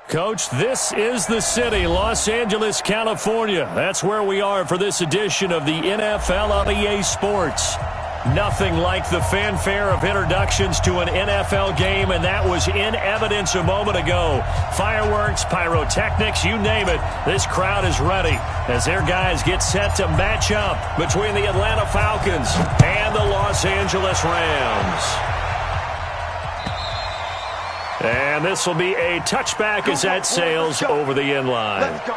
Coach, this is the city, Los Angeles, California. That's where we are for this edition of the NFL on EA Sports. Nothing like the fanfare of introductions to an NFL game, and that was in evidence a moment ago. Fireworks, pyrotechnics, you name it. This crowd is ready as their guys get set to match up between the Atlanta Falcons and the Los Angeles Rams. And this will be a touchback as that sails over the end line. Let's go.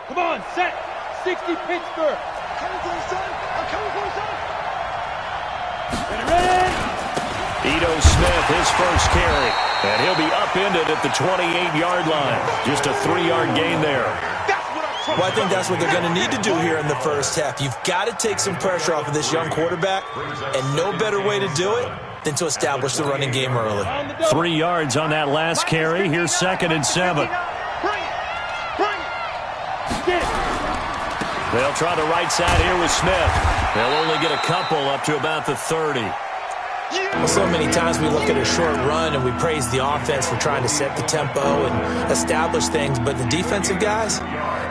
Come on, set. 60 Pittsburgh. Coming for the sun. I'm coming for the sun. Ready. Ito Smith, his first carry. And he'll be upended at the 28-yard line. Just a 3-yard gain there. Well, I think that's what they're going to need to do here in the first half. You've got to take some pressure off of this young quarterback, and no better way to do it than to establish the running game early. 3 yards on that last carry. Here's 2nd and 7. They'll try the right side here with Smith. They'll only get a couple up to about the 30. Well, so many times we look at a short run and we praise the offense for trying to set the tempo and establish things, but the defensive guys,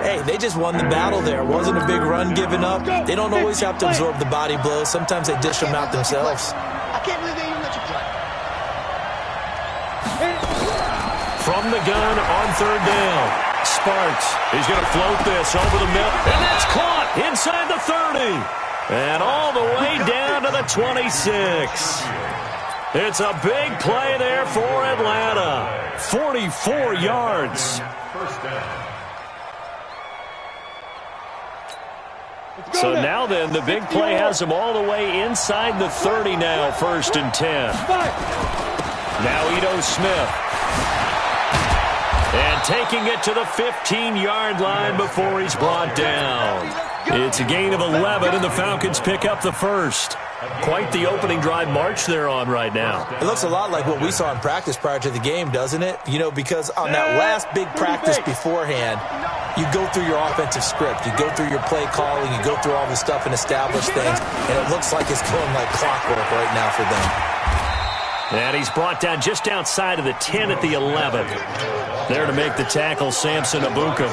hey, they just won the battle there. It wasn't a big run given up. They don't always have to absorb the body blows. Sometimes they dish them out themselves. I can't believe they even let you play. From the gun on 3rd down. Sparks, he's going to float this over the middle, and that's caught inside the 30. And all the way down to the 26. It's a big play there for Atlanta. 44 yards. So now then, the big play has them all the way inside the 30 now, 1st and 10. Now Ito Smith. And taking it to the 15-yard line before he's brought down. It's a gain of 11, and the Falcons pick up the first. Quite the opening drive march they're on right now. It looks a lot like what we saw in practice prior to the game, doesn't it? You know, because on that last big practice beforehand, you go through your offensive script. You go through your play calling. You go through all the stuff and establish things. And it looks like it's going like clockwork right now for them. And he's brought down just outside of the 10 at the 11. There to make the tackle, Samson Abuka.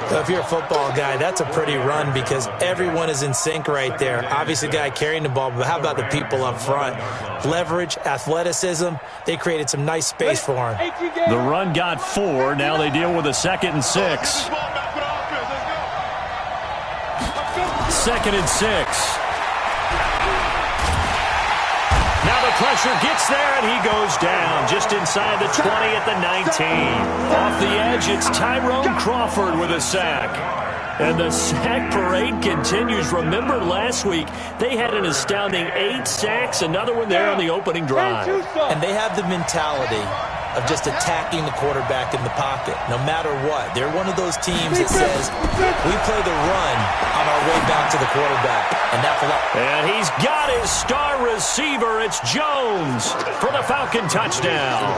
So if you're a football guy, that's a pretty run because everyone is in sync right there. Obviously, the guy carrying the ball, but how about the people up front? Leverage, athleticism, they created some nice space for him. The run got 4. Now they deal with a 2nd and 6. 2nd and 6. Now the pressure gets there, and he goes down just inside the 20 at the 19. Off the edge, it's Tyrone Crawford with a sack. And the sack parade continues. Remember last week, they had an astounding 8 sacks, another one there on the opening drive. And they have the mentality of just attacking the quarterback in the pocket, no matter what. They're one of those teams that says, we play the run on our way back to the quarterback. And he's got his star receiver. It's Jones for the Falcon touchdown.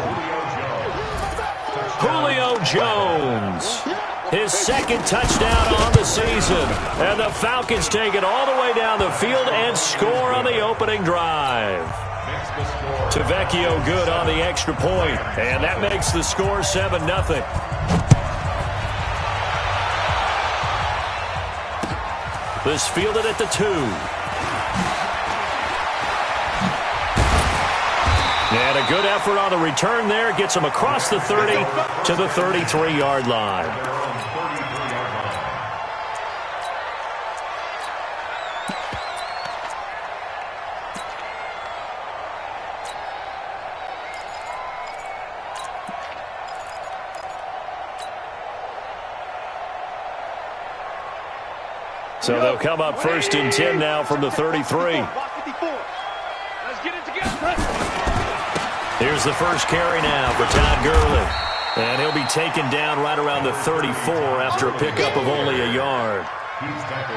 Julio Jones. His 2nd touchdown on the season. And the Falcons take it all the way down the field and score on the opening drive. Tavecchio good on the extra point. And that makes the score 7-0. This fielded at the 2. And a good effort on the return there. Gets him across the 30 to the 33-yard line. So they'll come up 1st and 10 now from the 33. Here's the first carry now for Todd Gurley. And he'll be taken down right around the 34 after a pickup of only a yard.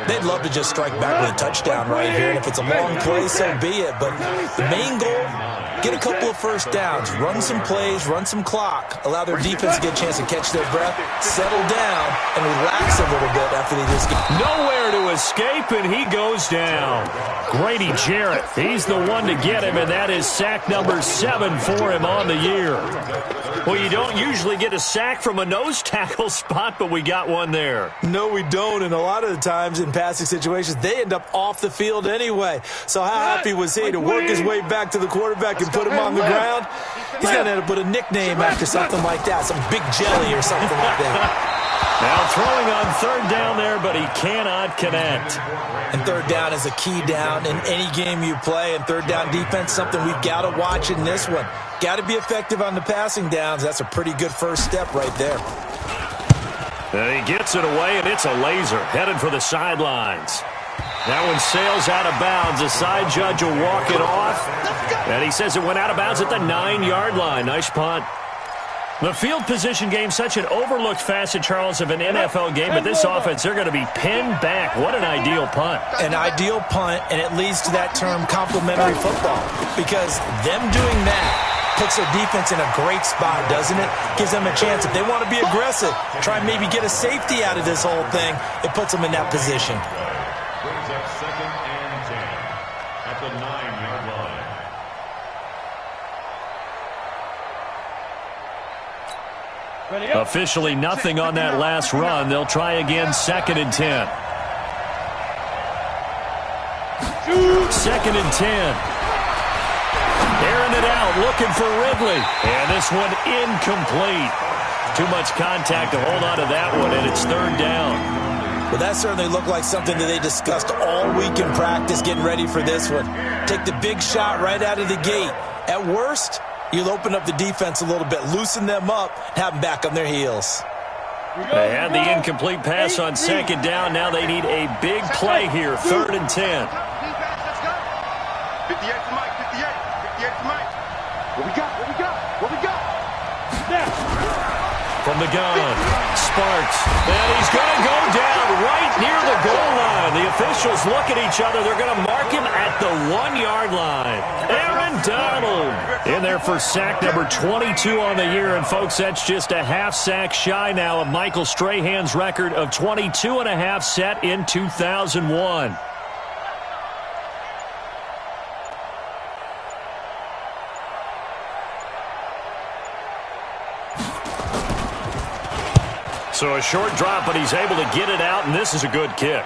They'd love to just strike back with a touchdown right here, and if it's a long play, so be it. But the main goal, get a couple of first downs, run some plays, run some clock, allow their defense to get a chance to catch their breath, settle down, and relax a little bit after they just get... Nowhere to escape, and he goes down. Grady Jarrett, he's the one to get him, and that is sack number 7 for him on the year. Well, you don't usually get a sack from a nose tackle spot, but we got one there. No, we don't, and a lot of the times in passing situations, they end up off the field anyway. So how happy was he to work his way back to the quarterback and put him on the ground? He's going to end up with a nickname after something like that, some Big Jelly or something like that. Now throwing on third down there, but he cannot connect. And third down is a key down in any game you play, and third down defense, something we've got to watch in this one. Got to be effective on the passing downs. That's a pretty good first step right there. And he gets it away, and it's a laser headed for the sidelines. That one sails out of bounds. The side judge will walk it off. And he says it went out of bounds at the 9-yard line. Nice punt. The field position game, such an overlooked facet, Charles, of an NFL game, but this offense, they're going to be pinned back. What an ideal punt. An ideal punt, and it leads to that term complementary football, because them doing that puts their defense in a great spot, doesn't it? Gives them a chance. If they want to be aggressive, try and maybe get a safety out of this whole thing, it puts them in that position. Brings up 2nd and 10 at the 9-yard line. Officially nothing on that last run. They'll try again, 2nd and 10. 2nd and 10. Airing it out, looking for Ridley. And this one incomplete. Too much contact to hold on to that one, and it's 3rd down. Well, that certainly looked like something that they discussed all week in practice getting ready for this one. Take the big shot right out of the gate. At worst, you'll open up the defense a little bit, loosen them up, have them back on their heels. They had the incomplete pass on 2nd down. Now they need a big play here, 3rd and 10. 58 to Mike, 58 to Mike. What we got? Now. From the gun, Sparks, and he's going to go down right near the goal line. The officials look at each other. They're going to mark him at the 1-yard line. Aaron Donald in there for sack number 22 on the year. And, folks, that's just a half sack shy now of Michael Strahan's record of 22.5 set in 2001. So a short drop, but he's able to get it out, and this is a good kick.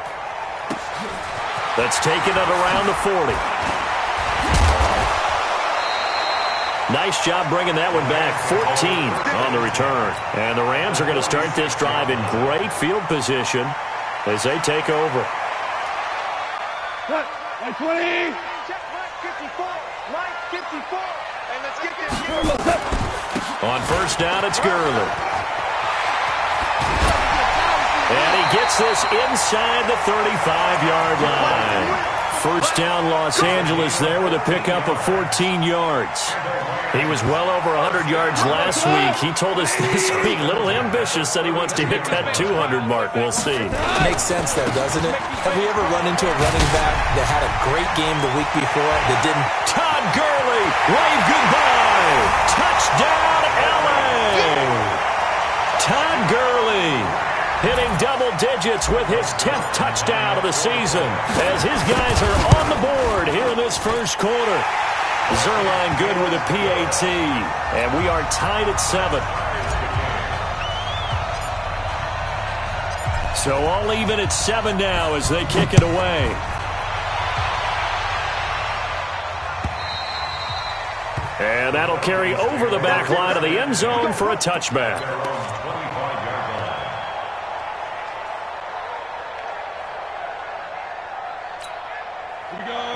That's taken it around the 40. Nice job bringing that one back. 14 on the return. And the Rams are going to start this drive in great field position as they take over. Cut. Mike 20. Check Mike 54. Mike 54. And let's get this. On first down, it's Gurley. And he gets this inside the 35-yard line. First down, Los Angeles there with a pickup of 14 yards. He was well over 100 yards last week. He told us this week, a little ambitious, that he wants to hit that 200 mark. We'll see. Makes sense there, doesn't it? Have we ever run into a running back that had a great game the week before that didn't? Todd Gurley, wave goodbye. Touchdown, LA. Todd Gurley hitting double digits with his 10th touchdown of the season as his guys are on the board here in this first quarter. Zerline good with a PAT, and we are tied at 7. So all even at 7 now as they kick it away. And that'll carry over the back line of the end zone for a touchback.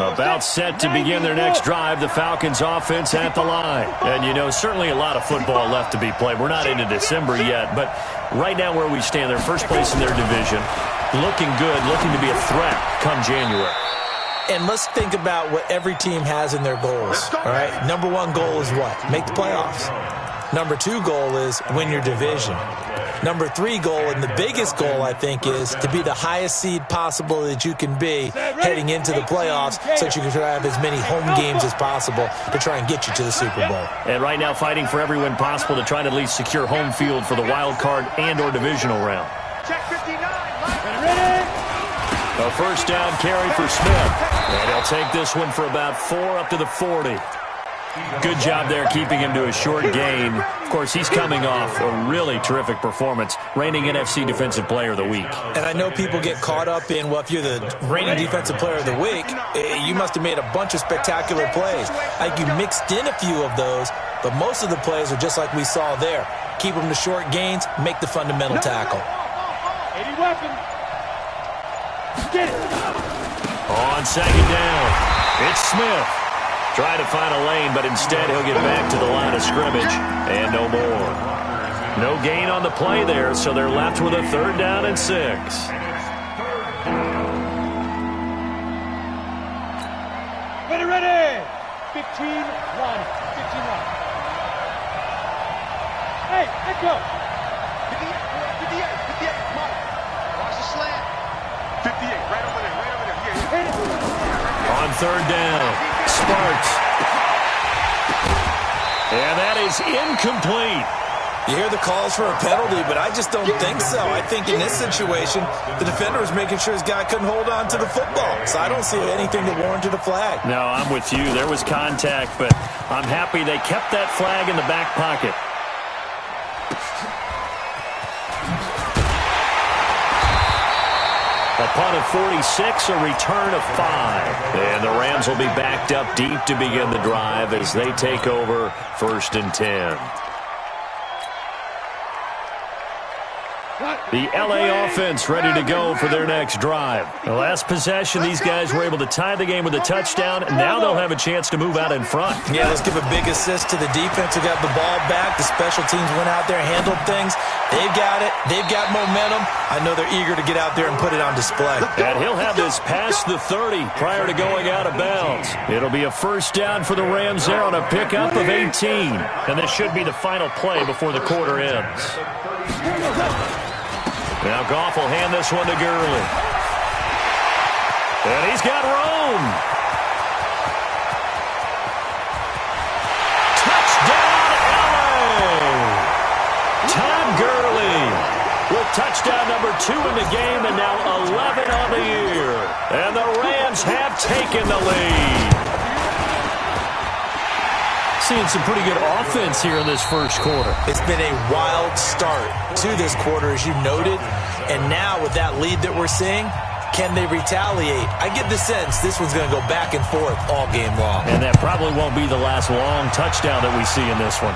About set to begin their next drive, the Falcons offense at the line. And, you know, certainly a lot of football left to be played. We're not into December yet, but right now where we stand, they're first place in their division. Looking good, looking to be a threat come January. And let's think about what every team has in their goals, all right? Number 1 goal is what? Make the playoffs. Number 2 goal is win your division. Number 3 goal, and the biggest goal, I think, is to be the highest seed possible that you can be heading into the playoffs so that you can have as many home games as possible to try and get you to the Super Bowl. And right now fighting for every win possible to try to at least secure home field for the wild card and or divisional round. Check 59. A first down carry for Smith. And he'll take this one for about 4 up to the 40. Good job there keeping him to a short gain. Of course, he's coming off a really terrific performance, reigning NFC Defensive Player of the Week. And I know people get caught up in, well, if you're the reigning Defensive Player of the Week, you must have made a bunch of spectacular plays. Like you mixed in a few of those, but most of the plays are just like we saw there. Keep them to short gains, make the fundamental tackle. 80 weapons. Get it. On second down, it's Smith. Try to find a lane, but instead he'll get back to the line of scrimmage, and no more. No gain on the play there, so they're left with a 3rd down and 6. Ready. 15-1. 15-1. Hey, let's go. 58. Come on. Watch the slant. 58, right over there. Yeah. On 3rd down. Sparks. And that is incomplete. You hear the calls for a penalty, but I just don't think so. I think in this situation, the defender was making sure his guy couldn't hold on to the football. So I don't see anything that warranted a flag. No, I'm with you. There was contact, but I'm happy they kept that flag in the back pocket. A punt of 46, a return of 5. And the Rams will be backed up deep to begin the drive as they take over 1st and 10. The LA offense ready to go for their next drive. The last possession, these guys were able to tie the game with a touchdown, and now they'll have a chance to move out in front. Yeah, let's give a big assist to the defense who got the ball back. The special teams went out there, handled things. They've got it. They've got momentum. I know they're eager to get out there and put it on display. And he'll have this past the 30 prior to going out of bounds. It'll be a first down for the Rams there on a pickup of 18. And this should be the final play before the quarter ends. Now Goff will hand this one to Gurley. And he's got Rome. Touchdown, LA! Todd Gurley with touchdown number 2 in the game and now 11 on the year. And the Rams have taken the lead. Seeing some pretty good offense here in this first quarter. It's been a wild start to this quarter, as you noted. And now with that lead that we're seeing, can they retaliate? I get the sense this one's going to go back and forth all game long. And that probably won't be the last long touchdown that we see in this one.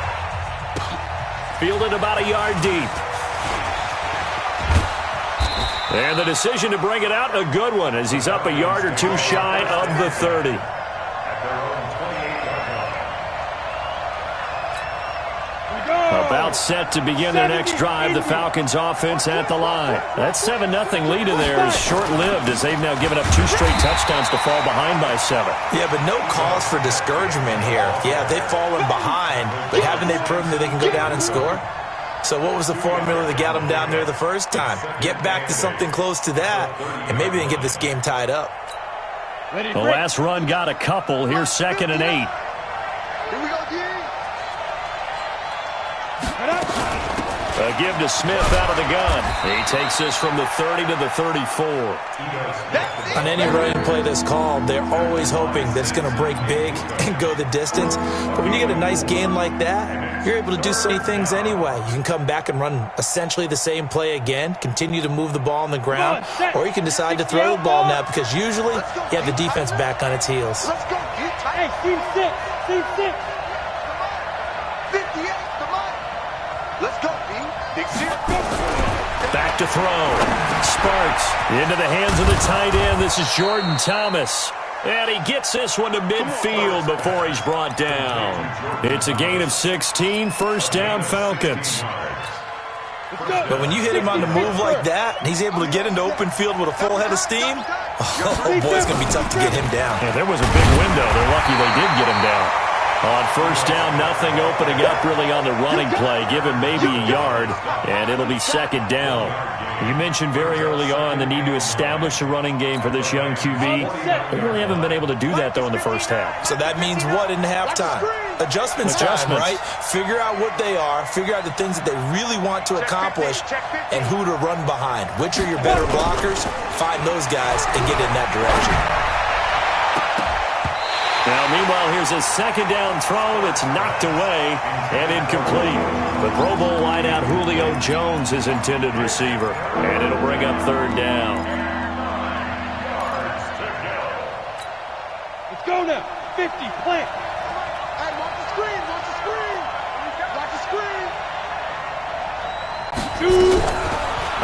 Fielded about a yard deep. And the decision to bring it out, a good one, as he's up a yard or 2 shy of the 30. About set to begin their next drive. The Falcons offense at the line. That 7-0 lead in there is short-lived as they've now given up 2 straight touchdowns to fall behind by 7. Yeah, but no cause for discouragement here. Yeah, they've fallen behind, but haven't they proven that they can go down and score? So what was the formula that got them down there the first time? Get back to something close to that, and maybe they can get this game tied up. The last run got a couple. Here's 2nd and 8. Here we go, D. A give to Smith out of the gun. He takes this from the 30 to the 34. On any running play that's called, they're always hoping that it's going to break big and go the distance. But when you get a nice gain like that, you're able to do so many things anyway. You can come back and run essentially the same play again, continue to move the ball on the ground, or you can decide to throw the ball now because usually you have the defense back on its heels. Let's go. Hey, Steve 6. 58, come on. Let's go, D. Big 6. Back to throw. Sparks into the hands of the tight end. This is Jordan Thomas. And he gets this one to midfield before he's brought down. It's a gain of 16. First down, Falcons. But when you hit him on the move like that, and he's able to get into open field with a full head of steam, oh boy, it's going to be tough to get him down. Yeah, there was a big window. They're lucky they did get him down. On first down, nothing opening up really on the running play. Give him maybe a yard, and it'll be second down. You mentioned very early on the need to establish a running game for this young QB. They really haven't been able to do that, though, in the first half. So that means what in halftime? Adjustments time, right? Figure out what they are, figure out the things that they really want to accomplish, and who to run behind. Which are your better blockers? Find those guys and get in that direction. Now, meanwhile, here's a second down throw that's knocked away and incomplete. The Pro Bowl wideout Julio Jones is intended receiver, and it'll bring up third down. Let's go now. 50, plant. Hey, watch the screen, watch the screen. Watch the screen. Two.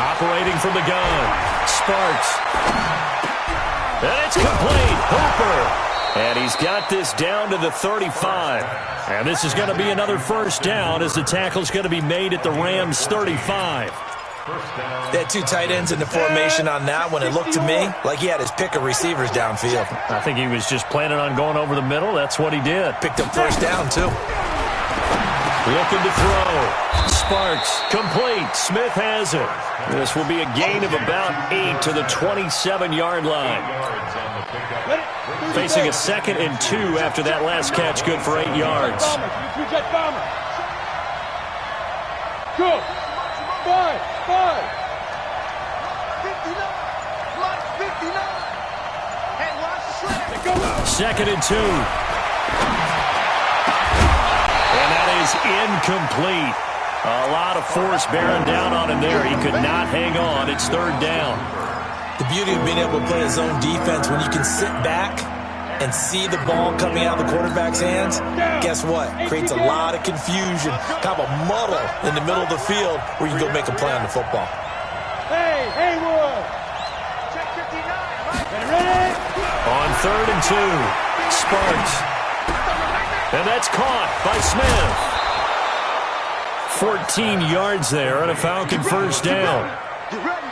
Operating from the gun. Sparks. And it's complete. Hooper. And he's got this down to the 35. And this is going to be another first down as the tackle's going to be made at the Rams' 35. They had two tight ends in the formation on that one. It looked to me like he had his pick of receivers downfield. I think he was just planning on going over the middle. That's what he did. Picked up first down, too. Looking to throw. Sparks. Complete. Smith has it. This will be a gain of about 8 to the 27-yard line. Facing a 2nd and 2 after that last catch, good for 8 yards. Go. 5. 2nd and 2. And that is incomplete. A lot of force bearing down on him there. He could not hang on. It's third down. The beauty of being able to play a zone defense when you can sit back and see the ball coming out of the quarterback's hands, guess what? Creates a lot of confusion, kind of a muddle in the middle of the field where you can go make a play on the football. Hey, Haywood. Check 59. Ready? On 3rd and 2. Sparks. And that's caught by Smith. 14 yards there and a Falcon first down.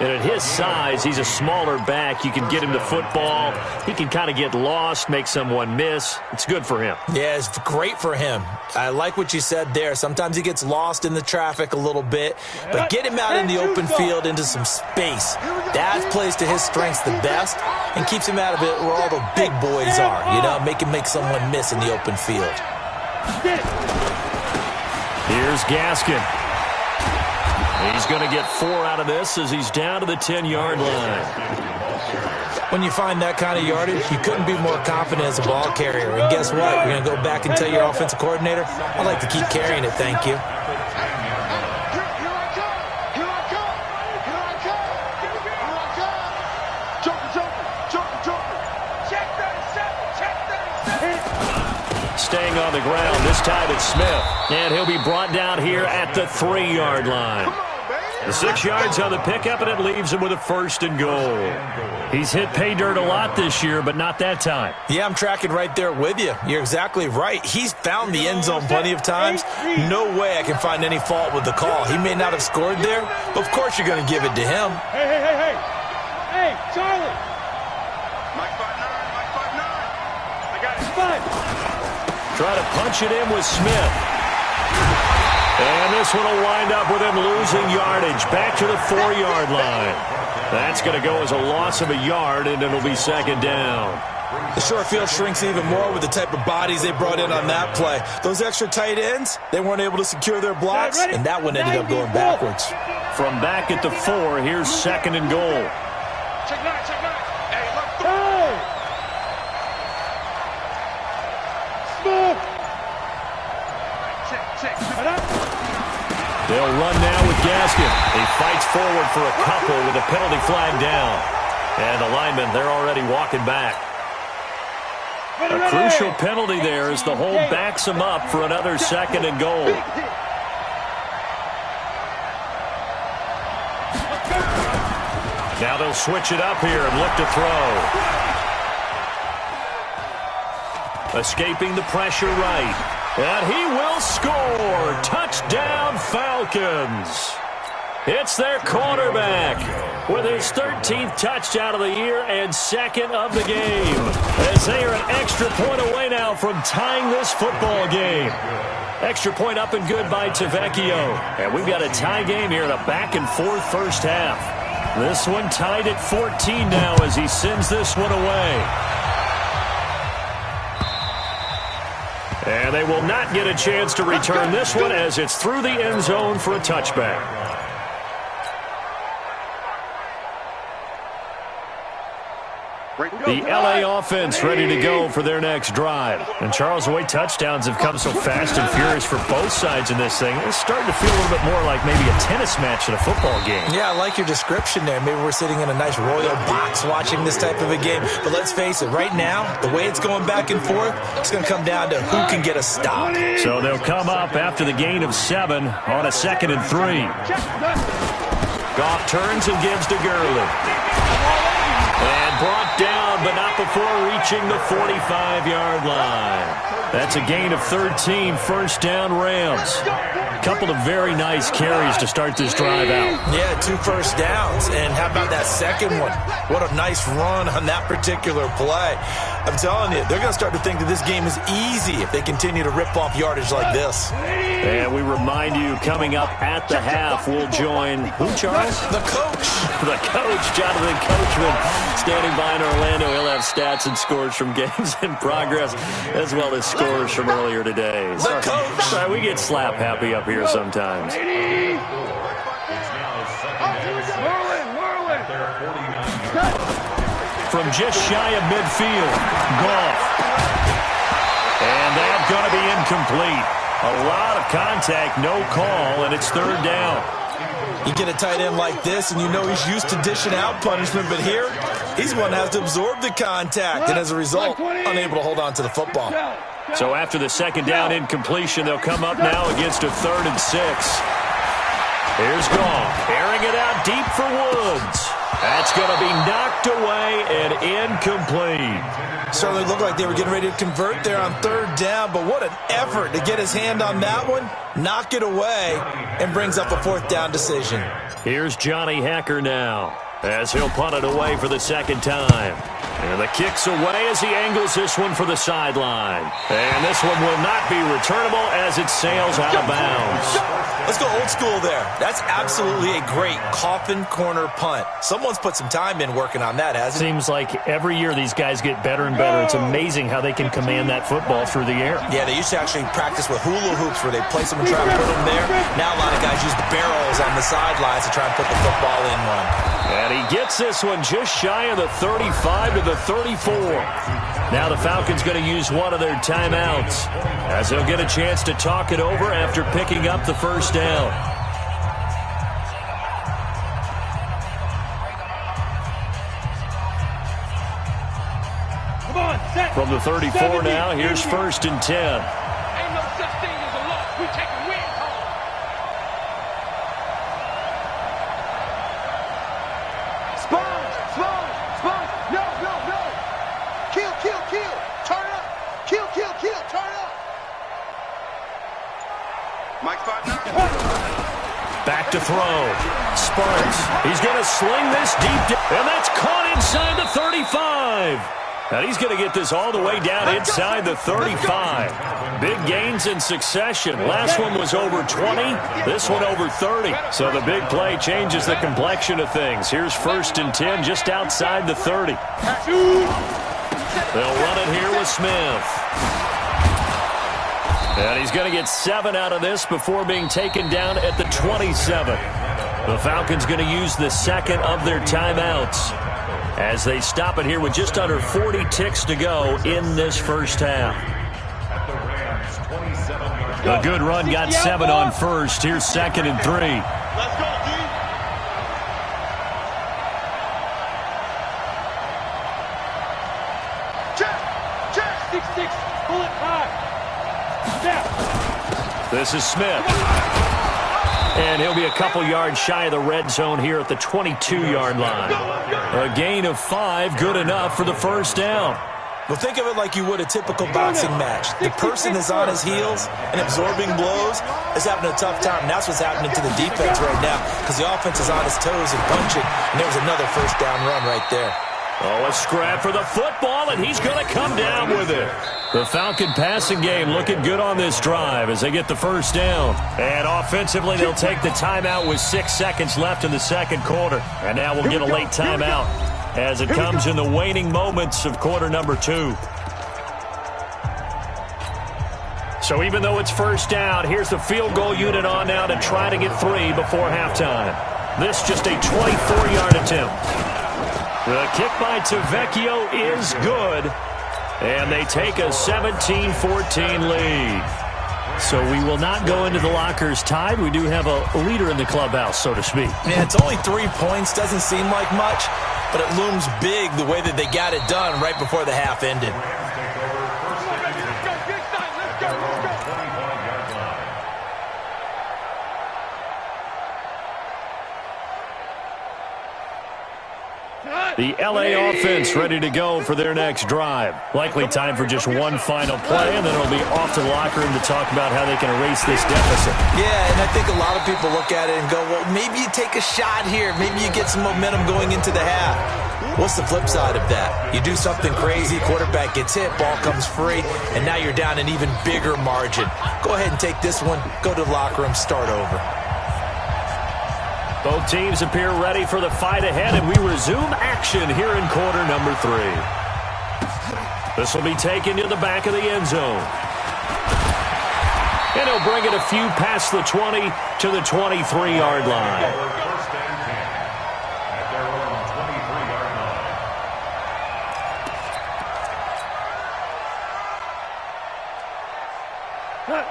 And at his size, he's a smaller back. You can get him to football. He can kind of get lost, make someone miss. It's good for him. Yeah, it's great for him. I like what you said there. Sometimes he gets lost in the traffic a little bit, but get him out in the open field into some space. That plays to his strengths the best and keeps him out of it where all the big boys are, you know, make someone miss in the open field. Here's Gaskin. He's going to get 4 out of this as he's down to the 10-yard line. When you find that kind of yardage, you couldn't be more confident as a ball carrier. And guess what? You're going to go back and tell your offensive coordinator, I'd like to keep carrying it, thank you. Staying on the ground, this time it's Smith. And he'll be brought down here at the 3-yard line. The 6 yards on the pickup, and it leaves him with a 1st and goal. He's hit pay dirt a lot this year, but not that time. Yeah, I'm tracking right there with you. You're exactly right. He's found the end zone plenty of times. No way I can find any fault with the call. He may not have scored there, but of course you're going to give it to him. Hey. Hey, Charlie. Mike 5'9", I got it. 5. Try to punch it in with Smith. And this one will wind up with him losing yardage. Back to the 4-yard line. That's going to go as a loss of a yard, and it'll be 2nd down. The short field shrinks even more with the type of bodies they brought in on that play. Those extra tight ends, they weren't able to secure their blocks, and that one ended up going backwards. From back at the 4, here's 2nd and goal. Check 9. Hey, look. Hey! Smith! Check. They'll run now with Gaskin. He fights forward for a couple with a penalty flag down. And the linemen, they're already walking back. A crucial penalty there as the hold backs him up for another 2nd and goal. Now they'll switch it up here and look to throw. Escaping the pressure right. And he will score. Touchdown, Falcons. It's their quarterback with his 13th touchdown of the year and second of the game, as they are an extra point away now from tying this football game. Extra point up and good by Tavecchio. And we've got a tie game here in a back-and-forth first half. This one tied at 14 now as he sends this one away. And they will not get a chance to return this one as it's through the end zone for a touchback. The L.A. offense ready to go for their next drive. And Charles, the way touchdowns have come so fast and furious for both sides in this thing, it's starting to feel a little bit more like maybe a tennis match in a football game. Yeah, I like your description there. Maybe we're sitting in a nice royal box watching this type of a game. But let's face it, right now, the way it's going back and forth, it's going to come down to who can get a stop. So they'll come up after the gain of 7 on a 2nd and 3. Goff turns and gives to Gurley. And brought down, but not before reaching the 45-yard line. That's a gain of 13, first down Rams. A couple of very nice carries to start this drive out. Yeah, 2 first downs. And how about that second one? What a nice run on that particular play. I'm telling you, they're going to start to think that this game is easy if they continue to rip off yardage like this. And we remind you, coming up at the half, we'll join who, Charles? The coach. The coach, Jonathan Coachman, standing by in Orlando. He'll have stats and scores from games in progress, as well as scores from earlier today. The coach. Sorry, we get slap happy up here sometimes. From just shy of midfield, Goff. And that's going to be incomplete. A lot of contact, no call, and it's 3rd down. You get a tight end like this, and you know he's used to dishing out punishment, but here, he's one that has to absorb the contact, and as a result, unable to hold on to the football. So after the 2nd down incompletion, they'll come up now against a 3rd and 6. Here's Goff, airing it out deep for Woods. That's going to be knocked away and incomplete. Certainly looked like they were getting ready to convert there on 3rd down, but what an effort to get his hand on that one, knock it away, and brings up a 4th down decision. Here's Johnny Hacker now, as he'll punt it away for the 2nd time. And the kick's away as he angles this one for the sideline. And this one will not be returnable as it sails out of bounds. Let's go old school there. That's absolutely a great coffin corner punt. Someone's put some time in working on that, hasn't it? Seems like every year these guys get better and better. It's amazing how they can command that football through the air. Yeah, they used to actually practice with hula hoops where they place them and try to put them there. Now a lot of guys use barrels on the sidelines to try and put the football in one. And he gets this one just shy of the 35 to the 34. Now the Falcons going to use one of their timeouts as they'll get a chance to talk it over after picking up the first down. Come on, set. From the 34 now, here's 1st and 10. Ain't no such thing as a loss. We taking wins home. Sponge. No. Kill. Turn up. Kill. Turn up. Mike 5-9. Back to throw. Sparks. He's going to sling this deep. And that's caught inside the 35. And he's going to get this all the way down inside the 35. Big gains in succession. Last one was over 20. This one over 30. So the big play changes the complexion of things. Here's 1st and 10 just outside the 30. They'll run it here with Smith. And he's going to get 7 out of this before being taken down at the 27. The Falcons going to use the 2nd of their timeouts as they stop it here with just under 40 ticks to go in this first half. A good run, got 7 on first. Here's 2nd and 3. Let's go, D. Check. 6-6. Pull it high. Snap. This is Smith. And he'll be a couple yards shy of the red zone here at the 22-yard line. A gain of 5, good enough for the first down. Well, think of it like you would a typical boxing match. The person is on his heels and absorbing blows is having a tough time. And that's what's happening to the defense right now because the offense is on his toes and punching. And there was another first down run right there. Oh, a scrap for the football, and he's going to come down with it. The Falcon passing game looking good on this drive as they get the first down. And offensively, they'll take the timeout with 6 seconds left in the second quarter. And now we'll get a late timeout as it comes in the waning moments of quarter number 2. So even though it's first down, here's the field goal unit on now to try to get 3 before halftime. This just a 24-yard attempt. The kick by Tavecchio is good, and they take a 17-14 lead. So we will not go into the lockers tied. We do have a leader in the clubhouse, so to speak. Yeah, it's only 3 points. Doesn't seem like much, but it looms big the way that they got it done right before the half ended. The L.A. offense ready to go for their next drive. Likely time for just one final play, and then it'll be off to the locker room to talk about how they can erase this deficit. Yeah, and I think a lot of people look at it and go, well, maybe you take a shot here. Maybe you get some momentum going into the half. What's the flip side of that? You do something crazy, quarterback gets hit, ball comes free, and now you're down an even bigger margin. Go ahead and take this one, go to the locker room, start over. Both teams appear ready for the fight ahead, and we resume action here in quarter number 3. This will be taken to the back of the end zone. And he'll bring it a few past the 20 to the 23-yard line. First and 10 at their own 23-yard line.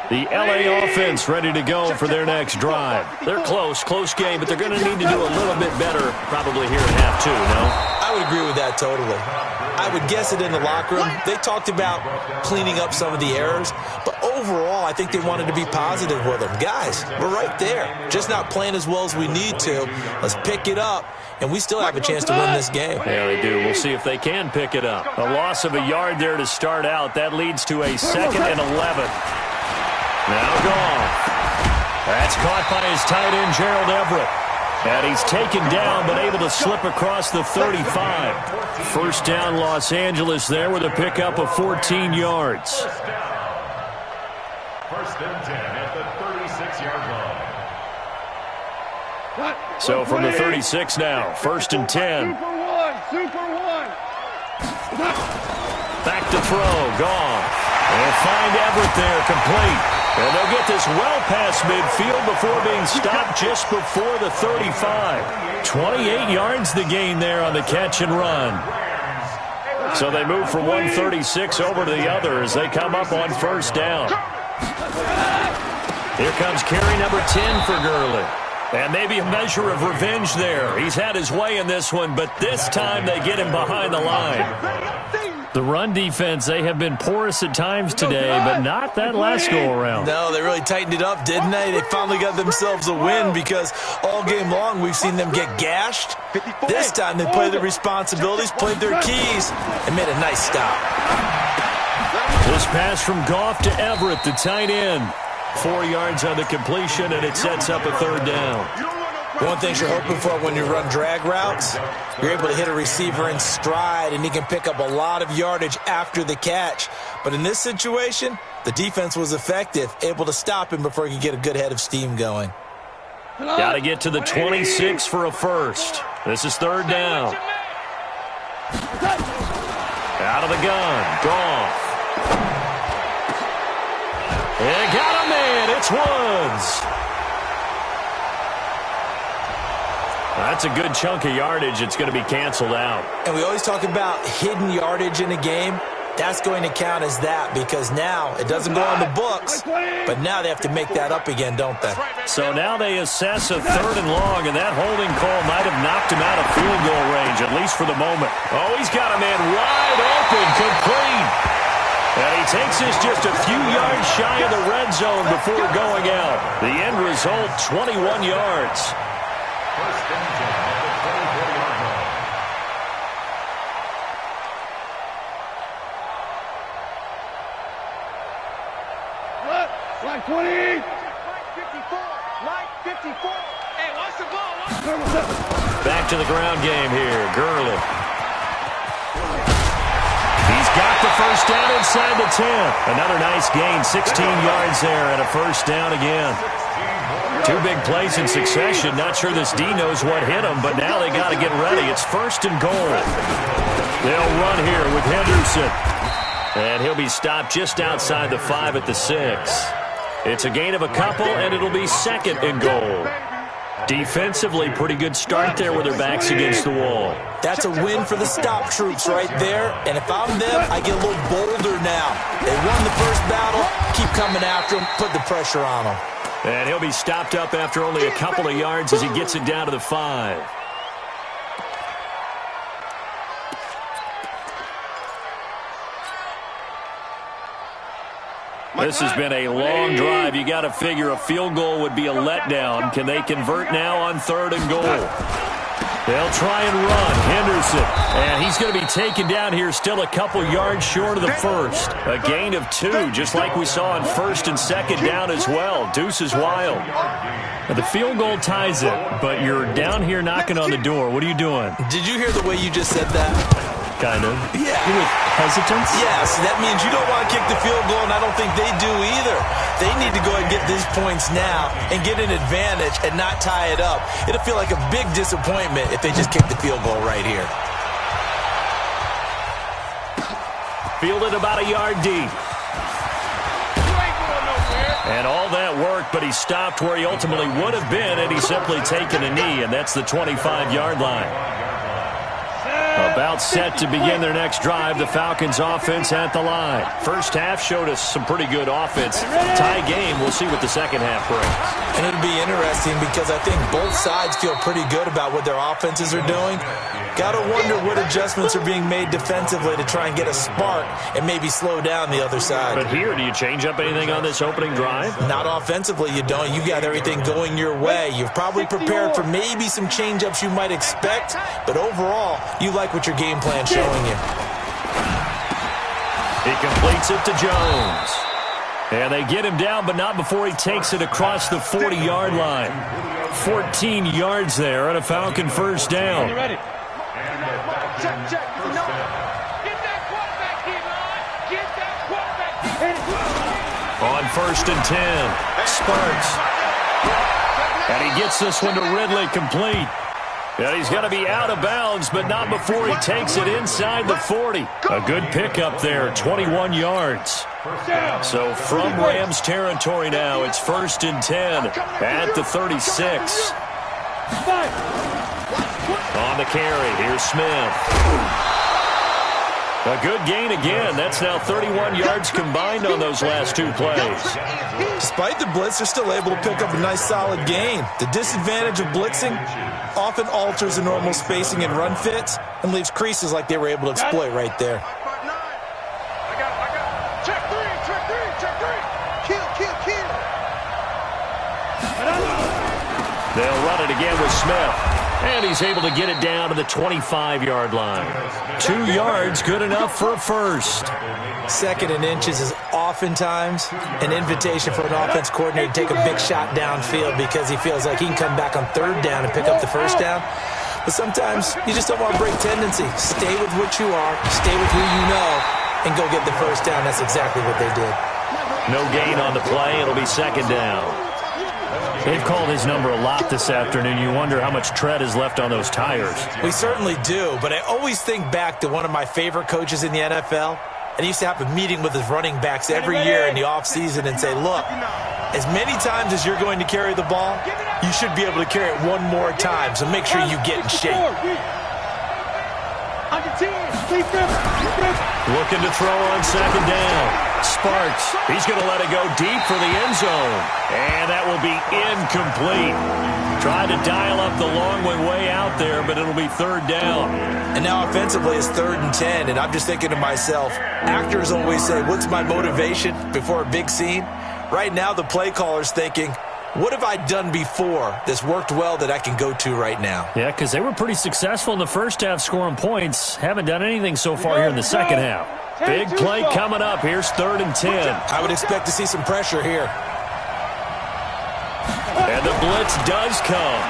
The L.A. offense ready to go for their next drive. They're close game, but they're going to need to do a little bit better probably here in half 2, no? I would agree with that totally. I would guess it in the locker room. They talked about cleaning up some of the errors, but overall, I think they wanted to be positive with them. Guys, we're right there. Just not playing as well as we need to. Let's pick it up, and we still have a chance to win this game. Yeah, they do. We'll see if they can pick it up. A loss of a yard there to start out. That leads to a 2nd and 11. Now Goff. That's caught by his tight end, Gerald Everett. And he's taken down, but able to slip across the 35. First down, Los Angeles there with a pickup of 14 yards. First and 10 at the 36-yard line. So from the 36 now, 1st and 10. Super one. Back to throw, Goff. They'll find Everett there, complete. And they'll get this well past midfield before being stopped just before the 35. 28 yards the gain there on the catch and run. So they move from 136 over to the other as they come up on first down. Here comes carry number 10 for Gurley. And maybe a measure of revenge there. He's had his way in this one, but this time they get him behind the line. The run defense, they have been porous at times today, but not that last go-around. No, they really tightened it up, didn't they? They finally got themselves a win because all game long we've seen them get gashed. This time they played their responsibilities, played their keys, and made a nice stop. This pass from Goff to Everett, the tight end. 4 yards on the completion, and it sets up a 3rd down. One thing you're hoping for when you run drag routes, you're able to hit a receiver in stride, and he can pick up a lot of yardage after the catch. But in this situation, the defense was effective, able to stop him before he could get a good head of steam going. Got to get to the 26 for a first. This is 3rd down. Out of the gun, Goff. And got a man, it's Woods. That's a good chunk of yardage. It's going to be canceled out. And we always talk about hidden yardage in a game. That's going to count as that because now it doesn't go on the books, but now they have to make that up again, don't they? So now they assess a 3rd and long, and that holding call might have knocked him out of field goal range, at least for the moment. Oh, he's got a man wide open, complete. And he takes this just a few yards shy of the red zone before going out. The end result, 21 yards. First and 10 at the 24-yard line. Line 20. Line 54. Line 54. Hey, watch the ball. Back to the ground game here. Gurley. He's got the first down inside the 10. Another nice gain, 16 yards there, and a first down again. Two big plays in succession. Not sure this D knows what hit him, but now they got to get ready. It's first and goal. They'll run here with Henderson. And he'll be stopped just outside the 5 at the 6. It's a gain of a couple, and it'll be second and goal. Defensively, pretty good start there with their backs against the wall. That's a win for the stop troops right there. And if I'm them, I get a little bolder now. They won the first battle. Keep coming after them. Put the pressure on them. And he'll be stopped up after only a couple of yards as he gets it down to the 5. This has been a long drive. You got to figure a field goal would be a letdown. Can they convert now on 3rd and goal? They'll try and run. Henderson. And he's going to be taken down here still a couple yards short of the first. A gain of 2, just like we saw on 1st and 2nd down as well. Deuce is wild. Now, the field goal ties it, but you're down here knocking on the door. What are you doing? Did you hear the way you just said that? Kind of. Yeah. With hesitance? Yes, that means you don't want to kick the field goal, and I don't think they do either. They need to go ahead and get these points now and get an advantage and not tie it up. It'll feel like a big disappointment if they just kick the field goal right here. Fielded about a yard deep. And all that work, but he stopped where he ultimately would have been had he simply taken a knee, and that's the 25-yard line. About set to begin their next drive. The Falcons offense at the line. First half showed us some pretty good offense. Tie game. We'll see what the second half brings. And it'll be interesting because I think both sides feel pretty good about what their offenses are doing. Got to wonder what adjustments are being made defensively to try and get a spark and maybe slow down the other side. But here, do you change up anything on this opening drive? Not offensively, you don't. You got everything going your way. You've probably prepared for maybe some change-ups you might expect, but overall, you like what your game plan's showing you. He completes it to Jones. And they get him down, but not before he takes it across the 40-yard line. 14 yards there and a Falcon first down. Check. Get that quarterback here, man. Get that quarterback here. On 1st and 10, Sparks. And he gets this one to Ridley complete. And he's going to be out of bounds, but not before he takes it inside the 40. A good pickup there, 21 yards. So from Rams territory now, it's 1st and 10 at the 36. On the carry, here's Smith. A good gain again. That's now 31 yards combined on those last 2 plays. Despite the blitz, they're still able to pick up a nice solid gain. The disadvantage of blitzing often alters the normal spacing and run fits and leaves creases like they were able to exploit right there. I got it. Check three. Kill. They'll run it again with Smith. And he's able to get it down to the 25-yard line. 2 yards, good enough for a first. 2nd and inches is oftentimes an invitation for an offense coordinator to take a big shot downfield because he feels like he can come back on 3rd down and pick up the first down. But sometimes you just don't want to break tendency. Stay with what you are, stay with who you know, and go get the first down. That's exactly what they did. No gain on the play. It'll be 2nd down. They've called his number a lot this afternoon. You wonder how much tread is left on those tires. We certainly do, but I always think back to one of my favorite coaches in the NFL. And he used to have a meeting with his running backs every year in the offseason and say, look, as many times as you're going to carry the ball, you should be able to carry it one more time, so make sure you get in shape. Looking to throw on 2nd down. Sparks, he's going to let it go deep for the end zone. And that will be incomplete. Tried to dial up the long way out there, but it'll be 3rd down. And now offensively it's 3rd and 10, and I'm just thinking to myself, actors always say, what's my motivation before a big scene? Right now the play caller's thinking, what have I done before that's worked well that I can go to right now? Yeah, because they were pretty successful in the first half scoring points. Haven't done anything so far here in the second half. Big play coming up. Here's 3rd and 10. I would expect to see some pressure here. And the blitz does come.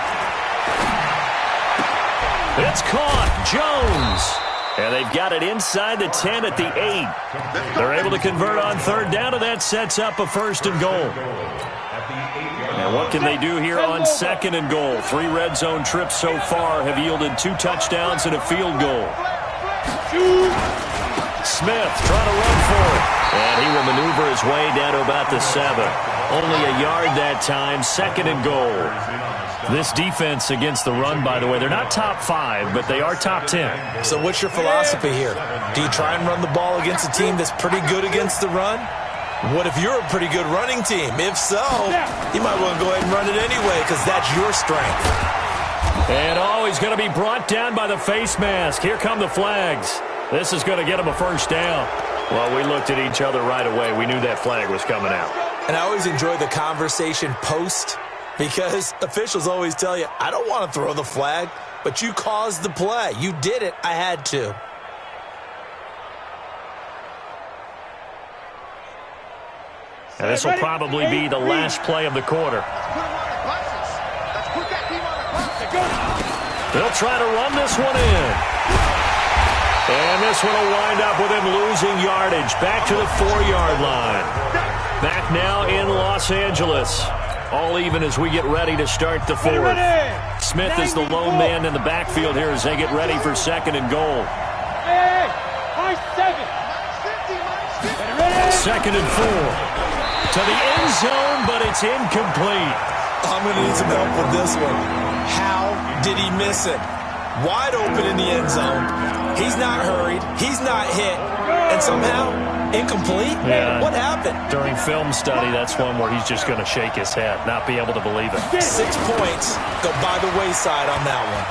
It's caught. Jones. And they've got it inside the 10 at the 8. They're able to convert on 3rd down, and that sets up a 1st and goal. And what can they do here on 2nd and goal? 3 red zone trips so far have yielded 2 touchdowns and a field goal. Smith trying to run for it. And he will maneuver his way down to about the 7. Only a yard that time, 2nd and goal. This defense against the run, by the way, they're not top 5, but they are top 10. So what's your philosophy here? Do you try and run the ball against a team that's pretty good against the run? What if you're a pretty good running team? If so, you might want to go ahead and run it anyway because that's your strength. And he's going to be brought down by the face mask. Here come the flags. This is going to get him a 1st down. Well, we looked at each other right away. We knew that flag was coming out. And I always enjoy the conversation post because officials always tell you, I don't want to throw the flag, but you caused the play. You did it. I had to. And this will probably be the last play of the quarter. They'll try to run this one in. And this one will wind up with him losing yardage. Back to the 4-yard line. Back now in Los Angeles. All even as we get ready to start the 4th. Smith is the lone man in the backfield here as they get ready for 2nd and goal. 2nd and 4. To the end zone, but it's incomplete. I'm going to need some help with this one. How did he miss it? Wide open in the end zone. He's not hurried. He's not hit. And somehow, incomplete? Yeah. What happened? During film study, that's one where he's just going to shake his head, not be able to believe it. 6 points go by the wayside on that one.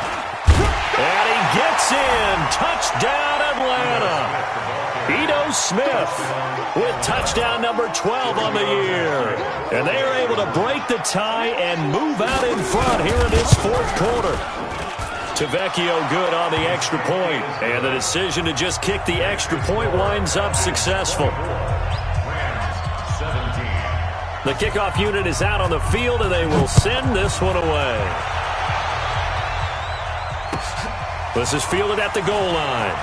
And he gets in. Touchdown, Atlanta. Ito Smith with touchdown number 12 on the year. And they are able to break the tie and move out in front here in this 4th quarter. Tavecchio good on the extra point. And the decision to just kick the extra point winds up successful. The kickoff unit is out on the field, and they will send this one away. This is fielded at the goal line.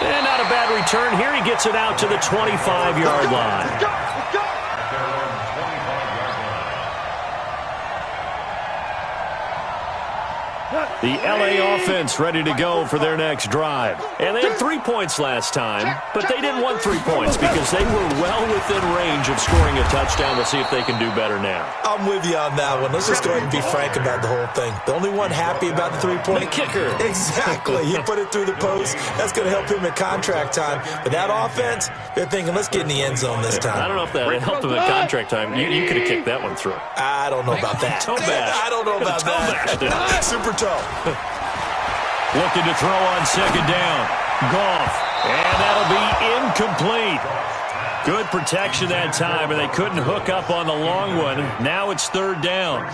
And not a bad return here. He gets it out to the 25-yard line. Let's go! The LA offense ready to go for their next drive. And they had 3 points last time, but they didn't want 3 points because they were well within range of scoring a touchdown. We'll see if they can do better now. I'm with you on that one. Let's just go ahead and be frank about the whole thing. The only one happy about the 3-point? The kicker. Exactly. He put it through the post. That's going to help him at contract time. But that offense, they're thinking, let's get in the end zone this time. I don't know if that helped him at contract time. You could have kicked that one through. I don't know about that. Toe bash. I don't know about that. Super toe. Looking to throw on 2nd down. Goff. And that'll be incomplete. Good protection that time, and they couldn't hook up on the long one. Now it's 3rd down.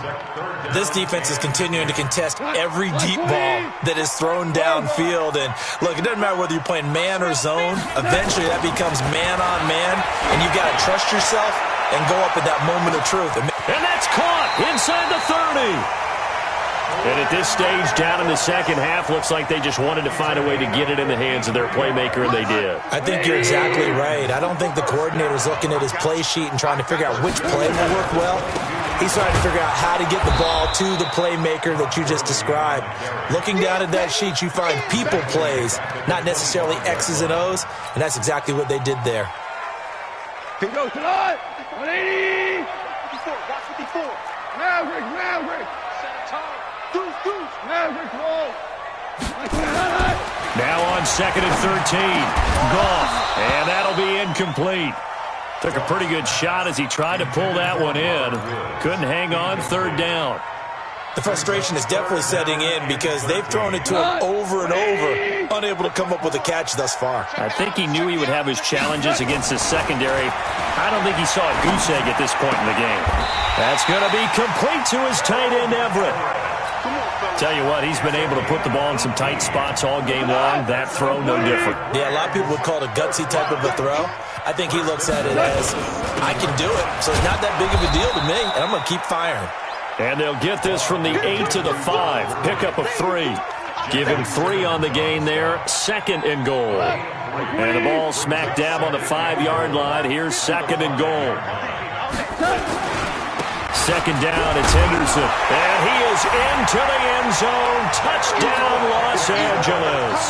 This defense is continuing to contest every deep ball that is thrown downfield. And look, it doesn't matter whether you're playing man or zone. Eventually that becomes man on man, and you've got to trust yourself and go up at that moment of truth. And that's caught inside the 30. And at this stage, down in the second half, looks like they just wanted to find a way to get it in the hands of their playmaker, and they did. I think you're exactly right. I don't think the coordinator's looking at his play sheet and trying to figure out which play will work well. He's trying to figure out how to get the ball to the playmaker that you just described. Looking down at that sheet, you find people plays, not necessarily X's and O's, and that's exactly what they did there. Here goes to line. 180. 54. Got 54. Maverick. Deuce. Maverick roll. Now on 2nd and 13. Goff. And that'll be incomplete. Took a pretty good shot as he tried to pull that one in. Couldn't hang on. 3rd down. The frustration is definitely setting in because they've thrown it to him over and over, unable to come up with a catch thus far. I think he knew he would have his challenges against his secondary. I don't think he saw a goose egg at this point in the game. That's going to be complete to his tight end, Everett. Tell you what, he's been able to put the ball in some tight spots all game long. That throw, no different. Yeah, a lot of people would call it a gutsy type of a throw. I think he looks at it as, I can do it, so it's not that big of a deal to me, and I'm going to keep firing. And they'll get this from the 8 to the 5. Pickup of 3. Give him 3 on the gain there. 2nd and goal. And the ball smack dab on the 5-yard line. Here's 2nd and goal. 2nd down, it's Henderson. And he is into the end zone. Touchdown, Los Angeles.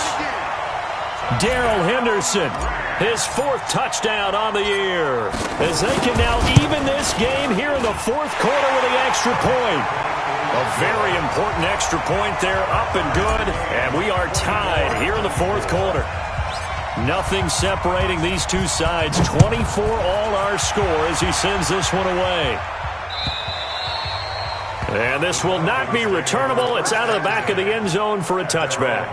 Darrell Henderson, his 4th touchdown on the year. As they can now even this game here in the 4th quarter with the extra point. A very important extra point there, up and good. And we are tied here in the 4th quarter. Nothing separating these two sides. 24 all our score as he sends this one away. And this will not be returnable. It's out of the back of the end zone for a touchback.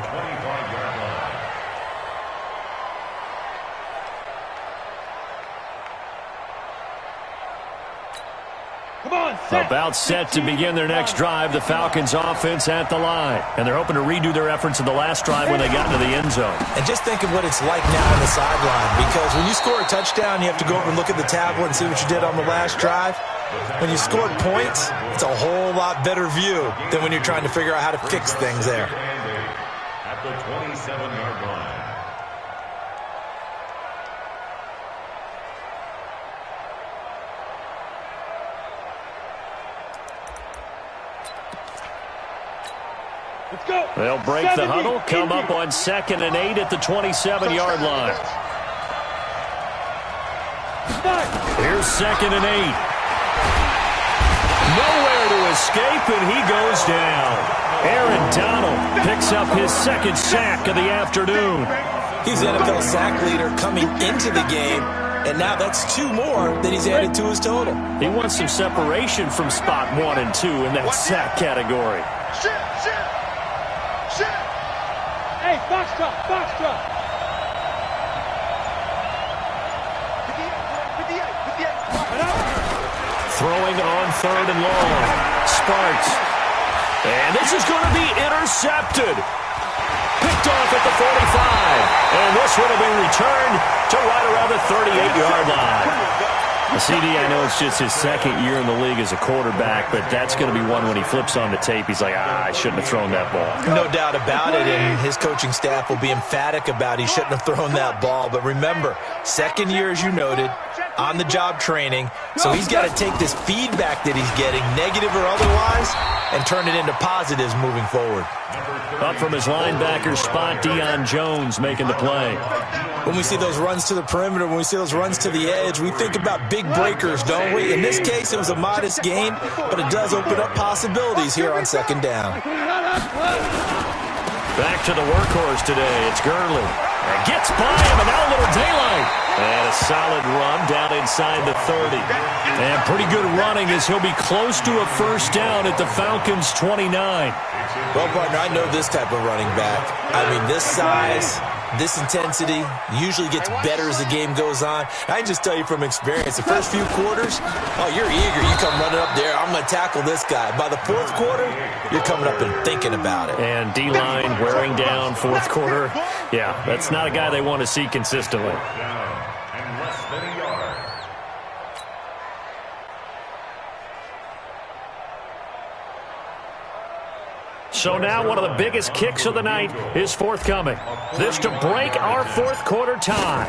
About set to begin their next drive. The Falcons offense at the line. And they're hoping to redo their efforts in the last drive when they got into the end zone. And just think of what it's like now on the sideline. Because when you score a touchdown, you have to go over and look at the tablet and see what you did on the last drive. When you scored points, it's a whole lot better view than when you're trying to figure out how to fix things there. At the 27-yard line. Let's go. They'll break the huddle, come up on 2nd and 8 at the 27-yard line. Here's 2nd and 8. Nowhere to escape, and he goes down. Aaron Donald picks up his 2nd sack of the afternoon. He's the NFL sack leader coming into the game, and now that's 2 more that he's added to his total. He wants some separation from spot 1 and 2 in that sack category. Hey, box drop, box drop. Throwing on 3rd and long. Sparks. And this is going to be intercepted. Picked off at the 45. And this one will be returned to right around the 38-yard line. CD, I know it's just his 2nd year in the league as a quarterback, but that's going to be one when he flips on the tape, he's like, I shouldn't have thrown that ball. No doubt about it, and his coaching staff will be emphatic about he shouldn't have thrown that ball. But remember, 2nd year, as you noted, on-the-job training, so he's got to take this feedback that he's getting, negative or otherwise, and turn it into positives moving forward. Up from his linebacker spot, Deion Jones making the play. When we see those runs to the perimeter, when we see those runs to the edge, we think about big breakers, don't we? In this case, it was a modest gain, but it does open up possibilities here on 2nd down. Back to the workhorse today. It's Gurley. And gets by him, and now a little daylight. And a solid run down inside the 30. And pretty good running as he'll be close to a 1st down at the Falcons' 29. Well, partner, I know this type of running back. I mean, this size, this intensity usually gets better as the game goes on. I can just tell you from experience, the first few quarters, oh, you're eager. You come running up there, I'm going to tackle this guy. By the 4th quarter, you're coming up and thinking about it. And D-line wearing down 4th quarter. Yeah, that's not a guy they want to see consistently. And less than a yard. So now one of the biggest kicks of the night is forthcoming. This to break our 4th quarter tie.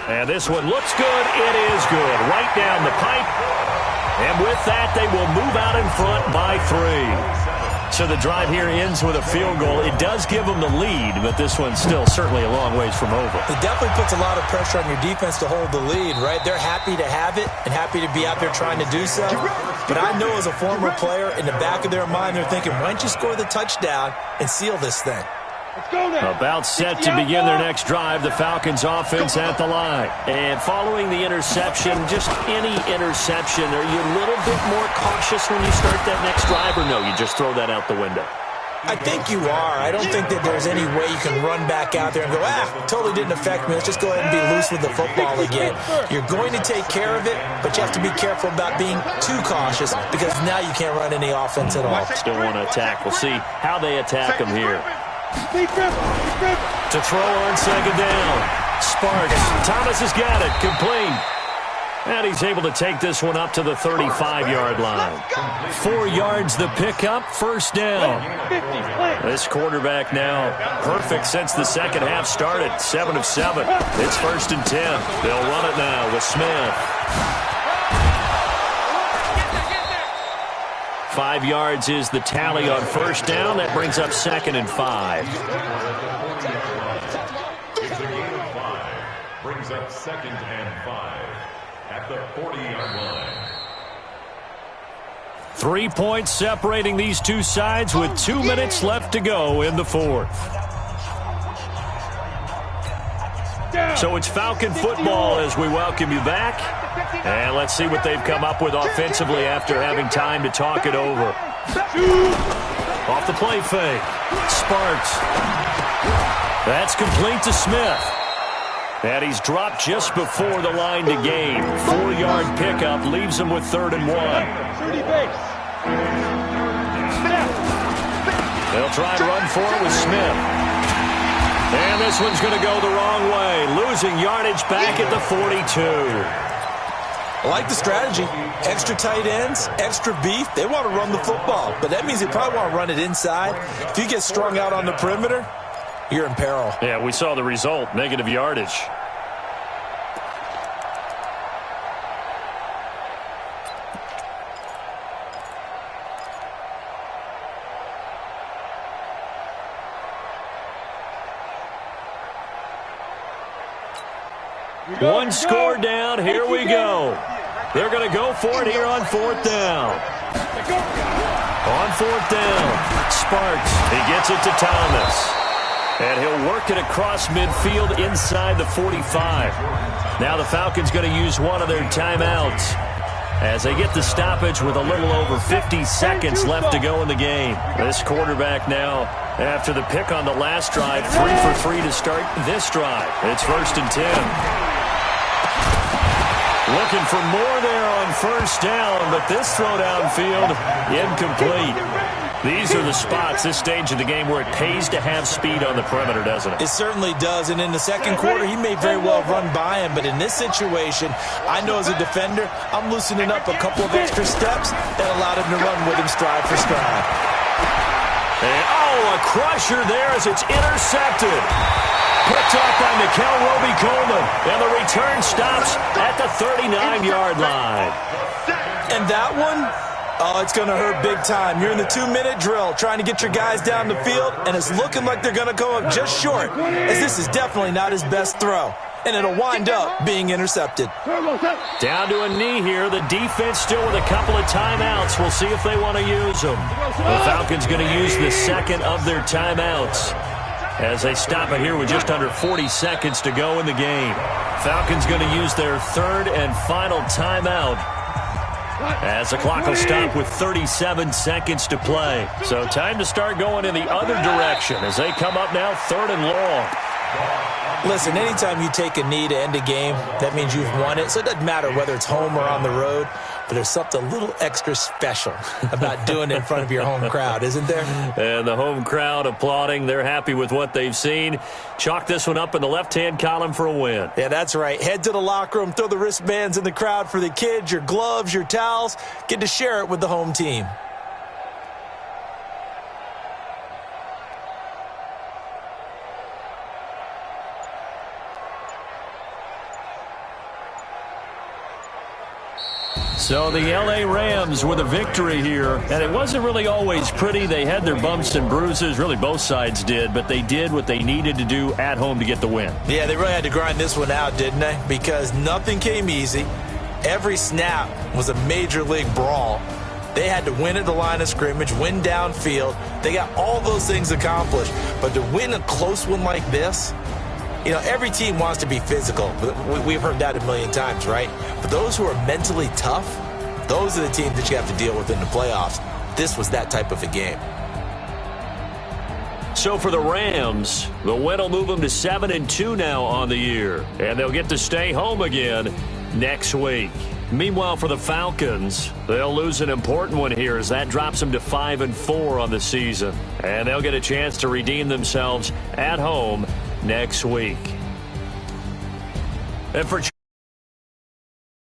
And this one looks good. It is good. Right down the pipe. And with that, they will move out in front by 3. So the drive here ends with a field goal. It does give them the lead, but this one's still certainly a long ways from over. It definitely puts a lot of pressure on your defense to hold the lead, right? They're happy to have it and happy to be out there trying to do so. But I know as a former player, in the back of their mind, they're thinking, why don't you score the touchdown and seal this thing? Let's go now. About set to begin their next drive, the Falcons offense at the line. And following the interception, just any interception, are you a little bit more cautious when you start that next drive, or no, you just throw that out the window? I think you are. I don't think that there's any way you can run back out there and go, totally didn't affect me. Let's just go ahead and be loose with the football again. You're going to take care of it, but you have to be careful about being too cautious because now you can't run any offense at all. Still want to attack. We'll see how they attack him here. To throw on second down. Sparks. Thomas has got it. Complete. And he's able to take this one up to the 35-yard line. 4 yards the pickup, first down. This quarterback now perfect since the second half started. 7 of 7. It's 1st and 10. They'll run it now with Smith. 5 yards is the tally on first down. That brings up 2nd and 5. It's a gain of 5. Brings up 2nd and 5. At the 40-yard line. 3 points separating these two sides with 2 minutes left to go in the fourth. So it's Falcon football as we welcome you back. And let's see what they've come up with offensively after having time to talk it over. Off the play fake. Sparks. That's complete to Smith. And he's dropped just before the line to gain. 4-yard pickup leaves him with 3rd and 1. They'll try and run for it with Smith. And this one's going to go the wrong way. Losing yardage back at the 42. I like the strategy. Extra tight ends, extra beef. They want to run the football, but that means they probably want to run it inside. If you get strung out on the perimeter, you're in peril. Yeah, we saw the result, negative yardage. One score down, here we go. They're going to go for it here on 4th down. On 4th down, Sparks, he gets it to Thomas. And he'll work it across midfield inside the 45. Now the Falcons going to use one of their timeouts as they get the stoppage with a little over 50 seconds left to go in the game. This quarterback now, after the pick on the last drive, 3 for 3 to start this drive. It's 1st and 10. Looking for more there on first down, but this throw downfield, incomplete. These are the spots, this stage of the game, where it pays to have speed on the perimeter, doesn't it? It certainly does, and in the second quarter, he may very well run by him, but in this situation, I know as a defender, I'm loosening up a couple of extra steps that allowed him to run with him stride for stride. And, a crusher there as it's intercepted. Picked up by Mikel Roby-Coleman, and the return stops at the 39-yard line. And that one, it's going to hurt big time. You're in the 2-minute drill trying to get your guys down the field, and it's looking like they're going to go up just short, as this is definitely not his best throw. And it'll wind up being intercepted. Down to a knee here. The defense still with a couple of timeouts. We'll see if they want to use them. The Falcons going to use the second of their timeouts as they stop it here with just under 40 seconds to go in the game. Falcons going to use their 3rd and final timeout as the clock will stop with 37 seconds to play. So time to start going in the other direction as they come up now 3rd and long. Listen, anytime you take a knee to end a game, that means you've won it. So it doesn't matter whether it's home or on the road, but there's something a little extra special about doing it in front of your home crowd, isn't there? And the home crowd applauding. They're happy with what they've seen. Chalk this one up in the left-hand column for a win. Yeah, that's right. Head to the locker room, throw the wristbands in the crowd for the kids, your gloves, your towels. Get to share it with the home team. So the L.A. Rams with a victory here, and it wasn't really always pretty. They had their bumps and bruises, really both sides did, but they did what they needed to do at home to get the win. Yeah, they really had to grind this one out, didn't they? Because nothing came easy. Every snap was a major league brawl. They had to win at the line of scrimmage, win downfield. They got all those things accomplished. But to win a close one like this, you know, every team wants to be physical. We've heard that a million times, right? But those who are mentally tough, those are the teams that you have to deal with in the playoffs. This was that type of a game. So for the Rams, the win will move them to 7-2 now on the year. And they'll get to stay home again next week. Meanwhile, for the Falcons, they'll lose an important one here as that drops them to 5-4 on the season. And they'll get a chance to redeem themselves at home next week. And for